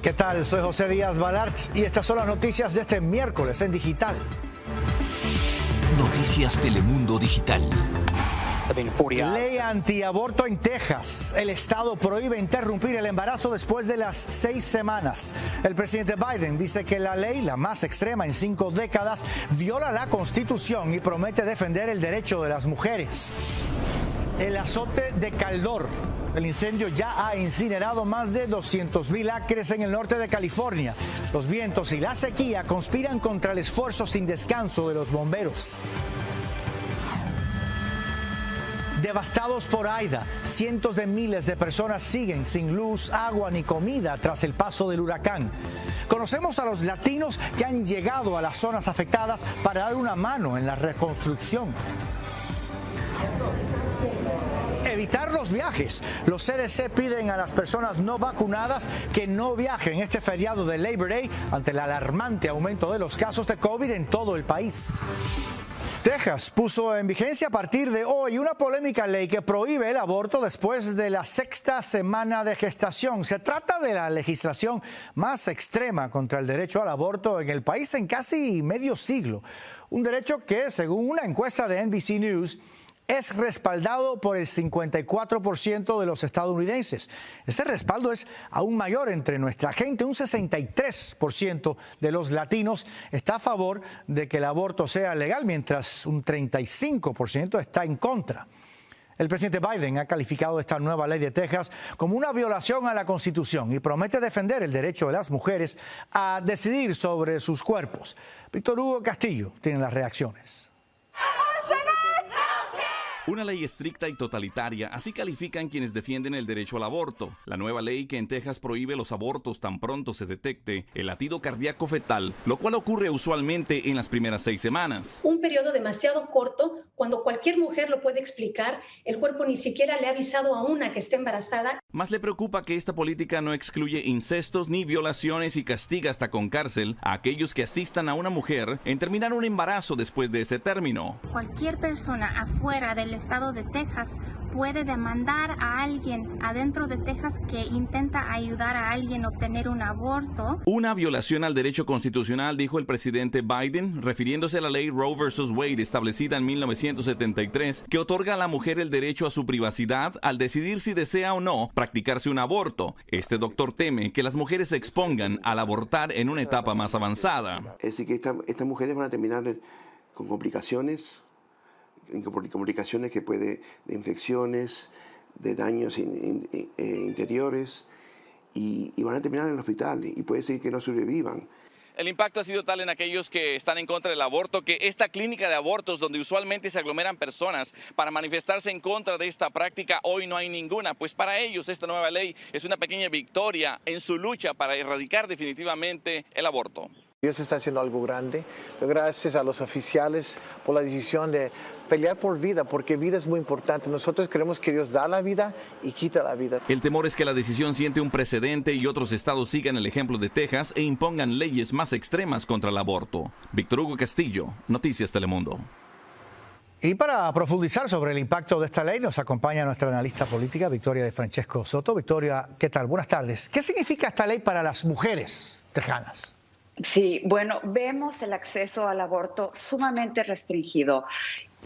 ¿Qué tal? Soy José Díaz Balart y estas son las noticias de este miércoles en Digital. Noticias Telemundo Digital. Ley antiaborto en Texas. El estado prohíbe interrumpir el embarazo después de las 6 semanas. El presidente Biden dice que la ley, la más extrema en 5 décadas, viola la Constitución y promete defender el derecho de las mujeres. El azote de Caldor. El incendio ya ha incinerado más de 200,000 acres en el norte de California. Los vientos y la sequía conspiran contra el esfuerzo sin descanso de los bomberos. Devastados por Aida, cientos de miles de personas siguen sin luz, agua ni comida tras el paso del huracán. Conocemos a los latinos que han llegado a las zonas afectadas para dar una mano en la reconstrucción. Evitar los viajes. Los CDC piden a las personas no vacunadas que no viajen este feriado de Labor Day ante el alarmante aumento de los casos de COVID en todo el país. Texas puso en vigencia a partir de hoy una polémica ley que prohíbe el aborto después de la 6ª semana de gestación. Se trata de la legislación más extrema contra el derecho al aborto en el país en casi medio siglo. Un derecho que, según una encuesta de NBC News, es respaldado por el 54% de los estadounidenses. Ese respaldo es aún mayor entre nuestra gente. Un 63% de los latinos está a favor de que el aborto sea legal, mientras un 35% está en contra. El presidente Biden ha calificado esta nueva ley de Texas como una violación a la Constitución y promete defender el derecho de las mujeres a decidir sobre sus cuerpos. Víctor Hugo Castillo tiene las reacciones. Una ley estricta y totalitaria, así califican quienes defienden el derecho al aborto. La nueva ley que en Texas prohíbe los abortos tan pronto se detecte el latido cardíaco fetal, lo cual ocurre usualmente en las primeras 6 semanas. Un periodo demasiado corto, cuando cualquier mujer lo puede explicar, el cuerpo ni siquiera le ha avisado a una que está embarazada. Más le preocupa que esta política no excluye incestos ni violaciones y castiga hasta con cárcel a aquellos que asistan a una mujer en terminar un embarazo después de ese término. Cualquier persona afuera del estado de Texas puede demandar a alguien adentro de Texas que intenta ayudar a alguien a obtener un aborto. Una violación al derecho constitucional, dijo el presidente Biden, refiriéndose a la ley Roe vs. Wade establecida en 1973, que otorga a la mujer el derecho a su privacidad al decidir si desea o no practicarse un aborto. Este doctor teme que las mujeres se expongan al abortar en una etapa más avanzada. Es decir, que estas mujeres van a terminar con complicaciones que de infecciones, de daños interiores y van a terminar en el hospital y puede ser que no sobrevivan. El impacto ha sido tal en aquellos que están en contra del aborto que esta clínica de abortos donde usualmente se aglomeran personas para manifestarse en contra de esta práctica, hoy no hay ninguna, pues para ellos esta nueva ley es una pequeña victoria en su lucha para erradicar definitivamente el aborto. Dios está haciendo algo grande. Gracias a los oficiales por la decisión de pelear por vida, porque vida es muy importante. Nosotros creemos que Dios da la vida y quita la vida. El temor es que la decisión siente un precedente y otros estados sigan el ejemplo de Texas e impongan leyes más extremas contra el aborto. Víctor Hugo Castillo, Noticias Telemundo. Y para profundizar sobre el impacto de esta ley nos acompaña nuestra analista política, Victoria de Francesco Soto. Victoria, ¿qué tal? Buenas tardes. ¿Qué significa esta ley para las mujeres tejanas? Sí, bueno, vemos el acceso al aborto sumamente restringido,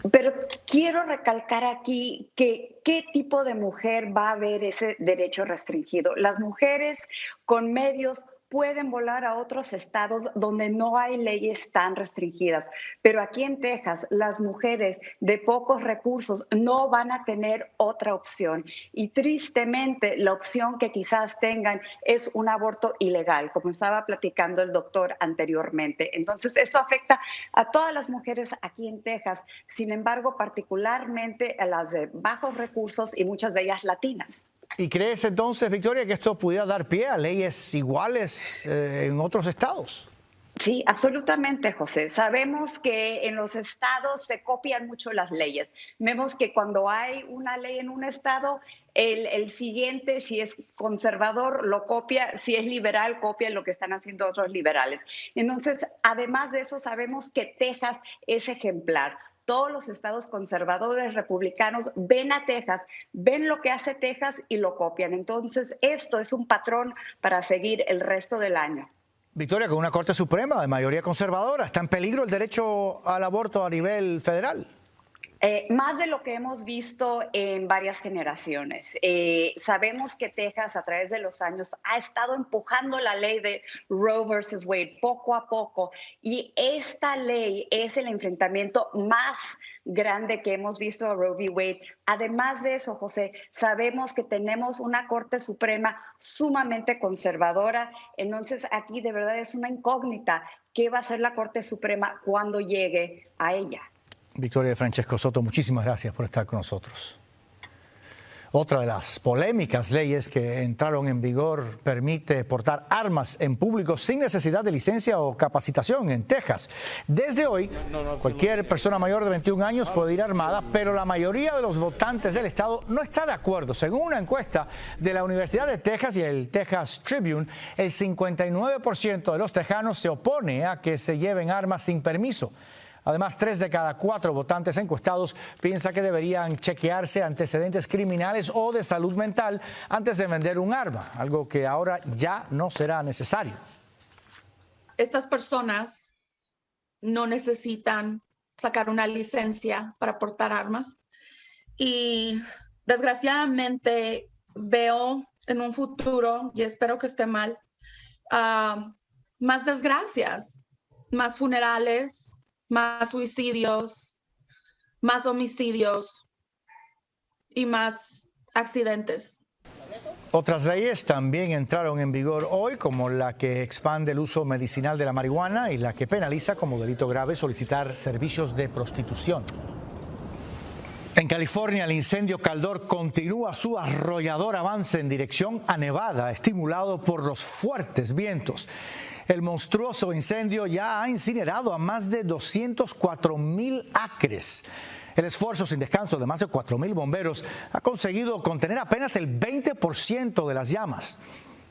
pero quiero recalcar aquí que qué tipo de mujer va a haber ese derecho restringido. Las mujeres con medios pueden volar a otros estados donde no hay leyes tan restringidas. Pero aquí en Texas, las mujeres de pocos recursos no van a tener otra opción. Y tristemente, la opción que quizás tengan es un aborto ilegal, como estaba platicando el doctor anteriormente. Entonces, esto afecta a todas las mujeres aquí en Texas, sin embargo, particularmente a las de bajos recursos y muchas de ellas latinas. ¿Y crees entonces, Victoria, que esto pudiera dar pie a leyes iguales en otros estados? Sí, absolutamente, José. Sabemos que en los estados se copian mucho las leyes. Vemos que cuando hay una ley en un estado, el siguiente, si es conservador, lo copia, si es liberal, copia lo que están haciendo otros liberales. Entonces, además de eso, sabemos que Texas es ejemplar. todos los estados conservadores, republicanos, ven a Texas, ven lo que hace Texas y lo copian. Entonces, esto es un patrón para seguir el resto del año. Victoria, con una Corte Suprema de mayoría conservadora, ¿está en peligro el derecho al aborto a nivel federal? Más de lo que hemos visto en varias generaciones. Sabemos que Texas a través de los años ha estado empujando la ley de Roe versus Wade poco a poco, y esta ley es el enfrentamiento más grande que hemos visto a Roe v. Wade. Además de eso, José, sabemos que tenemos una Corte Suprema sumamente conservadora, entonces aquí de verdad es una incógnita qué va a hacer la Corte Suprema cuando llegue a ella. Victoria de Francesco Soto, muchísimas gracias por estar con nosotros. Otra de las polémicas leyes que entraron en vigor permite portar armas en público sin necesidad de licencia o capacitación en Texas. Desde hoy, cualquier persona mayor de 21 años puede ir armada, pero la mayoría de los votantes del estado no está de acuerdo. Según una encuesta de la Universidad de Texas y el Texas Tribune, el 59% de los tejanos se opone a que se lleven armas sin permiso. Además, 3 de cada 4 votantes encuestados piensan que deberían chequearse antecedentes criminales o de salud mental antes de vender un arma, algo que ahora ya no será necesario. Estas personas no necesitan sacar una licencia para portar armas y desgraciadamente veo en un futuro, y espero que esté mal, más desgracias, más funerales, más suicidios, más homicidios y más accidentes. Otras leyes también entraron en vigor hoy, como la que expande el uso medicinal de la marihuana y la que penaliza como delito grave solicitar servicios de prostitución. En California, el incendio Caldor continúa su arrollador avance en dirección a Nevada, estimulado por los fuertes vientos. El monstruoso incendio ya ha incinerado a más de 204,000 acres. El esfuerzo sin descanso de más de 4,000 bomberos ha conseguido contener apenas el 20% de las llamas.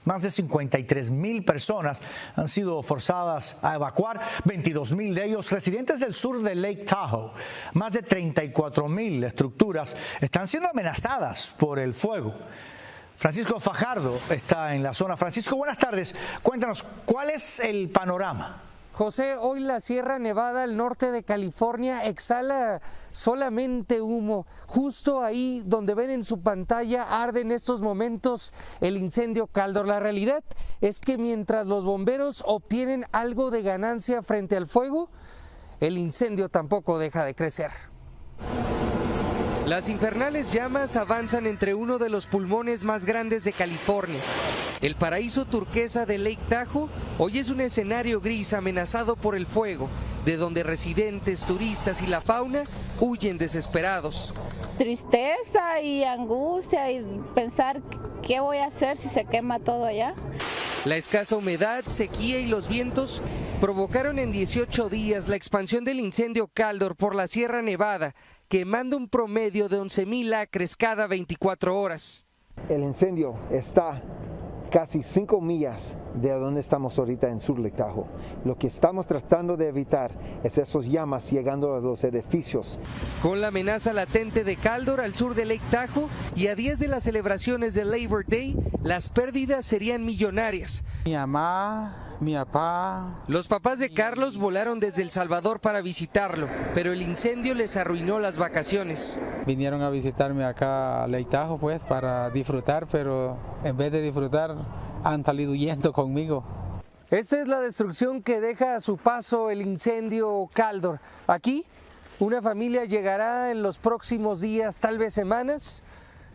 Más de 53,000 personas han sido forzadas a evacuar, 22,000 de ellos residentes del sur de Lake Tahoe. Más de 34,000 estructuras están siendo amenazadas por el fuego. Francisco Fajardo está en la zona. Francisco, buenas tardes. Cuéntanos, ¿cuál es el panorama? José, hoy la Sierra Nevada, al norte de California, exhala solamente humo. Justo ahí donde ven en su pantalla arde en estos momentos el incendio Caldor. La realidad es que mientras los bomberos obtienen algo de ganancia frente al fuego, el incendio tampoco deja de crecer. Las infernales llamas avanzan entre uno de los pulmones más grandes de California. El paraíso turquesa de Lake Tahoe hoy es un escenario gris amenazado por el fuego, de donde residentes, turistas y la fauna huyen desesperados. Tristeza y angustia y pensar qué voy a hacer si se quema todo allá. La escasa humedad, sequía y los vientos provocaron en 18 días la expansión del incendio Caldor por la Sierra Nevada, quemando un promedio de 11,000 acres cada 24 horas. El incendio está casi 5 millas de donde estamos ahorita en Sur Lake Tahoe. Lo que estamos tratando de evitar es esas llamas llegando a los edificios. Con la amenaza latente de Caldor al sur de Lake Tahoe y a 10 de las celebraciones de Labor Day, las pérdidas serían millonarias. Mi mamá, mi papá. Los papás de Carlos volaron desde El Salvador para visitarlo, pero el incendio les arruinó las vacaciones. Vinieron a visitarme acá a Lake Tahoe pues para disfrutar, pero en vez de disfrutar han salido huyendo conmigo. Esta es la destrucción que deja a su paso el incendio Caldor. Aquí una familia llegará en los próximos días, tal vez semanas,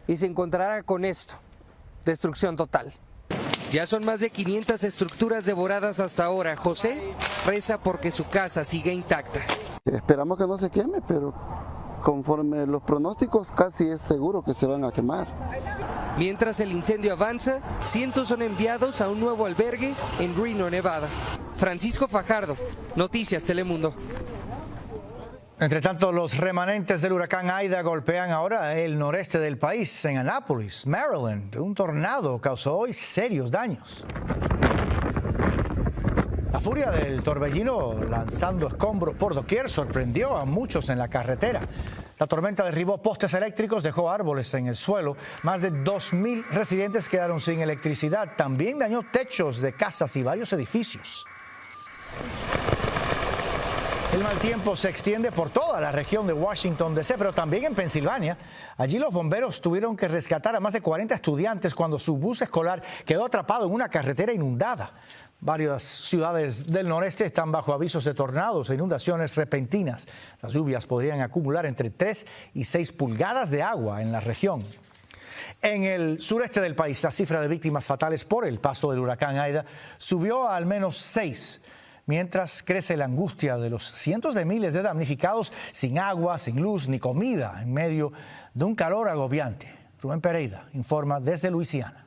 y se encontrará con esto: destrucción total. Ya son más de 500 estructuras devoradas hasta ahora. José reza porque su casa siga intacta. Esperamos que no se queme, pero conforme los pronósticos casi es seguro que se van a quemar. Mientras el incendio avanza, cientos son enviados a un nuevo albergue en Reno, Nevada. Francisco Fajardo, Noticias Telemundo. Entre tanto, los remanentes del huracán Aida golpean ahora el noreste del país. En Annapolis, Maryland, un tornado causó hoy serios daños. La furia del torbellino, lanzando escombros por doquier, sorprendió a muchos en la carretera. La tormenta derribó postes eléctricos, dejó árboles en el suelo. Más de 2.000 residentes quedaron sin electricidad. También dañó techos de casas y varios edificios. El mal tiempo se extiende por toda la región de Washington, D.C., pero también en Pensilvania. Allí los bomberos tuvieron que rescatar a más de 40 estudiantes cuando su bus escolar quedó atrapado en una carretera inundada. Varias ciudades del noreste están bajo avisos de tornados e inundaciones repentinas. Las lluvias podrían acumular entre 3 y 6 pulgadas de agua en la región. En el sureste del país, la cifra de víctimas fatales por el paso del huracán Aida subió a al menos 6. Mientras crece la angustia de los cientos de miles de damnificados sin agua, sin luz ni comida en medio de un calor agobiante. Rubén Pereira informa desde Luisiana.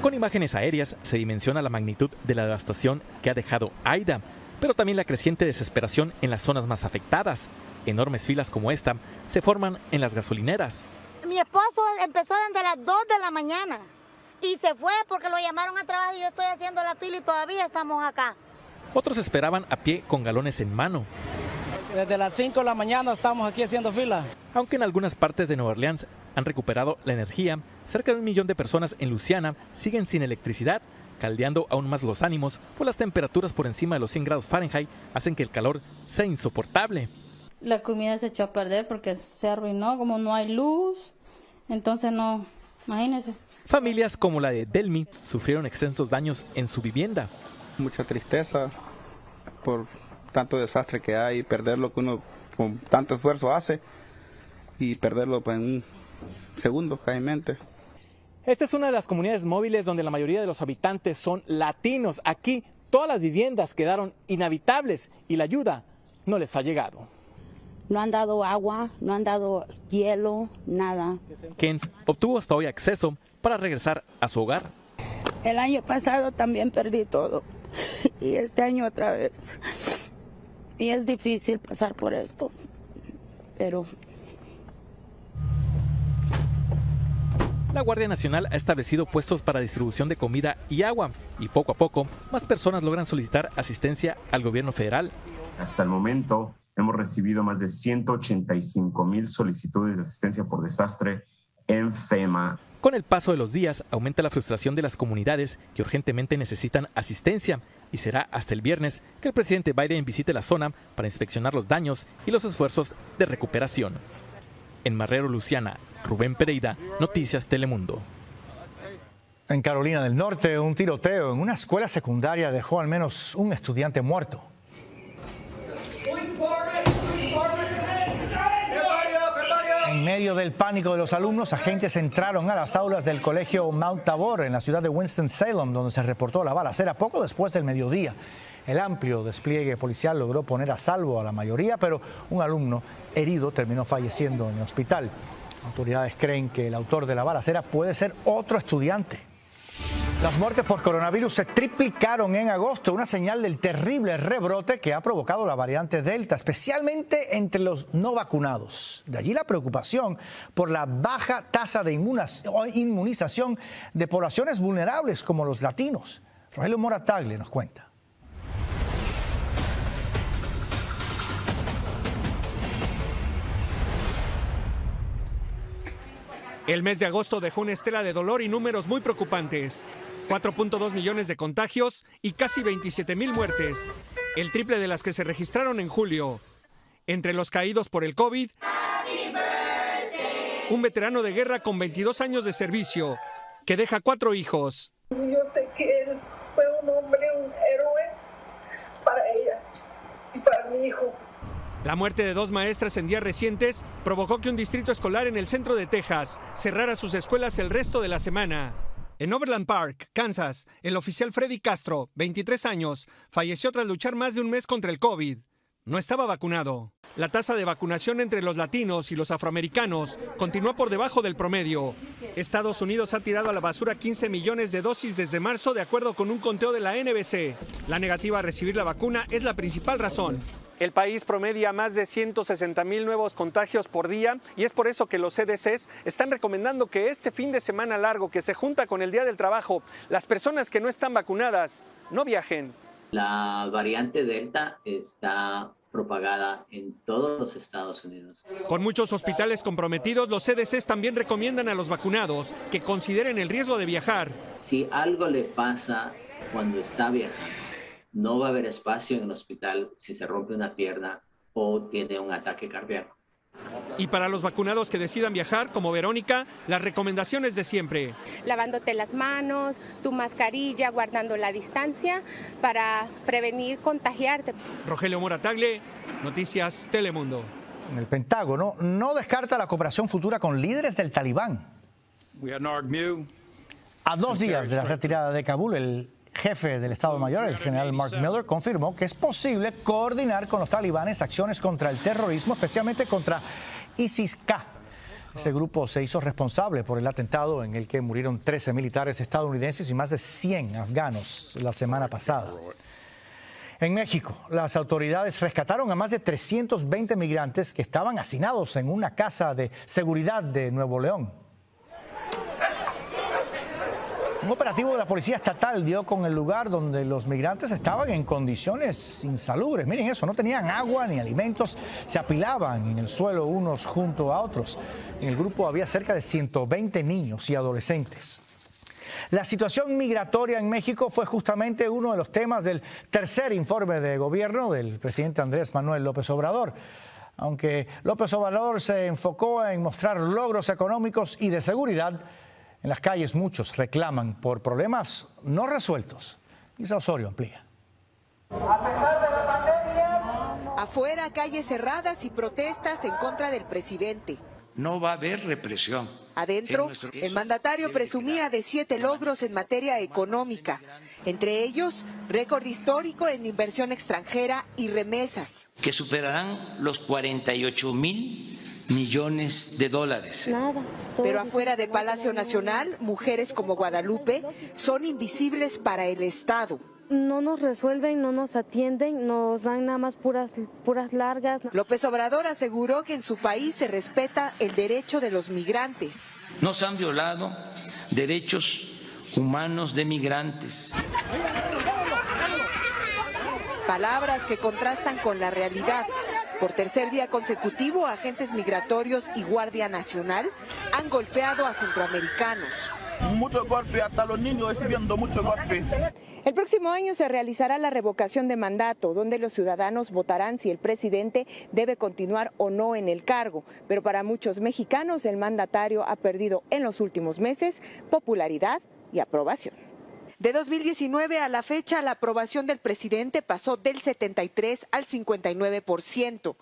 Con imágenes aéreas se dimensiona la magnitud de la devastación que ha dejado Aida, pero también la creciente desesperación en las zonas más afectadas. Enormes filas como esta se forman en las gasolineras. Mi esposo empezó desde las 2 de la mañana y se fue porque lo llamaron a trabajar y yo estoy haciendo la fila y todavía estamos acá. Otros esperaban a pie con galones en mano. Desde las 5 de la mañana estamos aquí haciendo fila. Aunque en algunas partes de Nueva Orleans han recuperado la energía, cerca de 1 millón de personas en Luisiana siguen sin electricidad, caldeando aún más los ánimos, pues las temperaturas por encima de los 100 grados Fahrenheit hacen que el calor sea insoportable. La comida se echó a perder porque se arruinó, como no hay luz, entonces no, imagínense. Familias como la de Delmi sufrieron extensos daños en su vivienda. Mucha tristeza por tanto desastre que hay, perder lo que uno con tanto esfuerzo hace y perderlo en un segundo, caemente. Esta es una de las comunidades móviles donde la mayoría de los habitantes son latinos. Aquí todas las viviendas quedaron inhabitables y la ayuda no les ha llegado. No han dado agua, no han dado hielo, nada. Kens obtuvo hasta hoy acceso para regresar a su hogar. El año pasado también perdí todo y este año otra vez. Y es difícil pasar por esto, pero... La Guardia Nacional ha establecido puestos para distribución de comida y agua y poco a poco más personas logran solicitar asistencia al gobierno federal. Hasta el momento hemos recibido más de 185,000 solicitudes de asistencia por desastre en FEMA. Con el paso de los días aumenta la frustración de las comunidades que urgentemente necesitan asistencia y será hasta el viernes que el presidente Biden visite la zona para inspeccionar los daños y los esfuerzos de recuperación. En Marrero, Luisiana, Rubén Pereira, Noticias Telemundo. En Carolina del Norte, un tiroteo en una escuela secundaria dejó al menos un estudiante muerto. En medio del pánico de los alumnos, agentes entraron a las aulas del colegio Mount Tabor en la ciudad de Winston-Salem, donde se reportó la balacera poco después del mediodía. El amplio despliegue policial logró poner a salvo a la mayoría, pero un alumno herido terminó falleciendo en el hospital. Autoridades creen que el autor de la balacera puede ser otro estudiante. Las muertes por coronavirus se triplicaron en agosto, una señal del terrible rebrote que ha provocado la variante Delta, especialmente entre los no vacunados. De allí la preocupación por la baja tasa de inmunización de poblaciones vulnerables como los latinos. Rogelio Morataglia nos cuenta. El mes de agosto dejó una estela de dolor y números muy preocupantes. 4.2 millones de contagios y casi 27,000 muertes, el triple de las que se registraron en julio. Entre los caídos por el COVID, un veterano de guerra con 22 años de servicio, que deja 4 hijos. Yo sé que él fue un hombre, un héroe para ellas y para mi hijo. La muerte de 2 maestras en días recientes provocó que un distrito escolar en el centro de Texas cerrara sus escuelas el resto de la semana. En Overland Park, Kansas, el oficial Freddy Castro, 23 años, falleció tras luchar más de un mes contra el COVID. No estaba vacunado. La tasa de vacunación entre los latinos y los afroamericanos continúa por debajo del promedio. Estados Unidos ha tirado a la basura 15 millones de dosis desde marzo, de acuerdo con un conteo de la NBC. La negativa a recibir la vacuna es la principal razón. El país promedia más de 160,000 nuevos contagios por día y es por eso que los CDCs están recomendando que este fin de semana largo que se junta con el Día del Trabajo, las personas que no están vacunadas no viajen. La variante Delta está propagada en todos los Estados Unidos. Con muchos hospitales comprometidos, los CDCs también recomiendan a los vacunados que consideren el riesgo de viajar. Si algo le pasa cuando está viajando, no va a haber espacio en el hospital si se rompe una pierna o tiene un ataque cardíaco. Y para los vacunados que decidan viajar, como Verónica, las recomendaciones de siempre. Lavándote las manos, tu mascarilla, guardando la distancia para prevenir contagiarte. Rogelio Moratagle, Noticias Telemundo. El Pentágono no descarta la cooperación futura con líderes del Talibán. A 2 días de la retirada de Kabul, el jefe del Estado Mayor, el general Mark Miller, confirmó que es posible coordinar con los talibanes acciones contra el terrorismo, especialmente contra ISIS-K. Ese grupo se hizo responsable por el atentado en el que murieron 13 militares estadounidenses y más de 100 afganos la semana pasada. En México, las autoridades rescataron a más de 320 migrantes que estaban hacinados en una casa de seguridad de Nuevo León. Un operativo de la Policía Estatal dio con el lugar donde los migrantes estaban en condiciones insalubres. Miren eso, no tenían agua ni alimentos, se apilaban en el suelo unos junto a otros. En el grupo había cerca de 120 niños y adolescentes. La situación migratoria en México fue justamente uno de los temas del tercer informe de gobierno del presidente Andrés Manuel López Obrador. Aunque López Obrador se enfocó en mostrar logros económicos y de seguridad, en las calles muchos reclaman por problemas no resueltos. Isa Osorio amplía. Afuera, calles cerradas y protestas en contra del presidente. No va a haber represión. Adentro, el mandatario presumía de 7 logros en materia económica, entre ellos récord histórico en inversión extranjera y remesas. Que superarán los 48,000 millones de dólares. Pero afuera de Palacio Nacional, mujeres como Guadalupe son invisibles para el Estado. No nos resuelven, no nos atienden, nos dan nada más puras largas. López Obrador aseguró que en su país se respeta el derecho de los migrantes. Nos han violado derechos humanos de migrantes. Palabras que contrastan con la realidad. Por tercer día consecutivo, agentes migratorios y Guardia Nacional han golpeado a centroamericanos. Mucho golpe, hasta los niños recibiendo mucho golpe. El próximo año se realizará la revocación de mandato, donde los ciudadanos votarán si el presidente debe continuar o no en el cargo. Pero para muchos mexicanos, el mandatario ha perdido en los últimos meses popularidad y aprobación. De 2019 a la fecha, la aprobación del presidente pasó del 73 al 59%.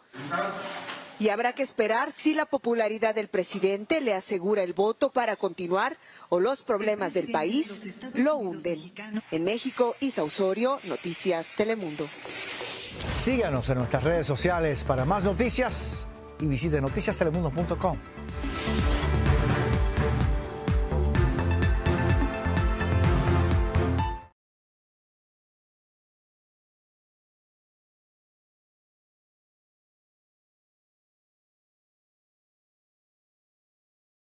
Y habrá que esperar si la popularidad del presidente le asegura el voto para continuar o los problemas del país lo hunden. En México, Isa Osorio, Noticias Telemundo. Síganos en nuestras redes sociales para más noticias y visite noticiastelemundo.com.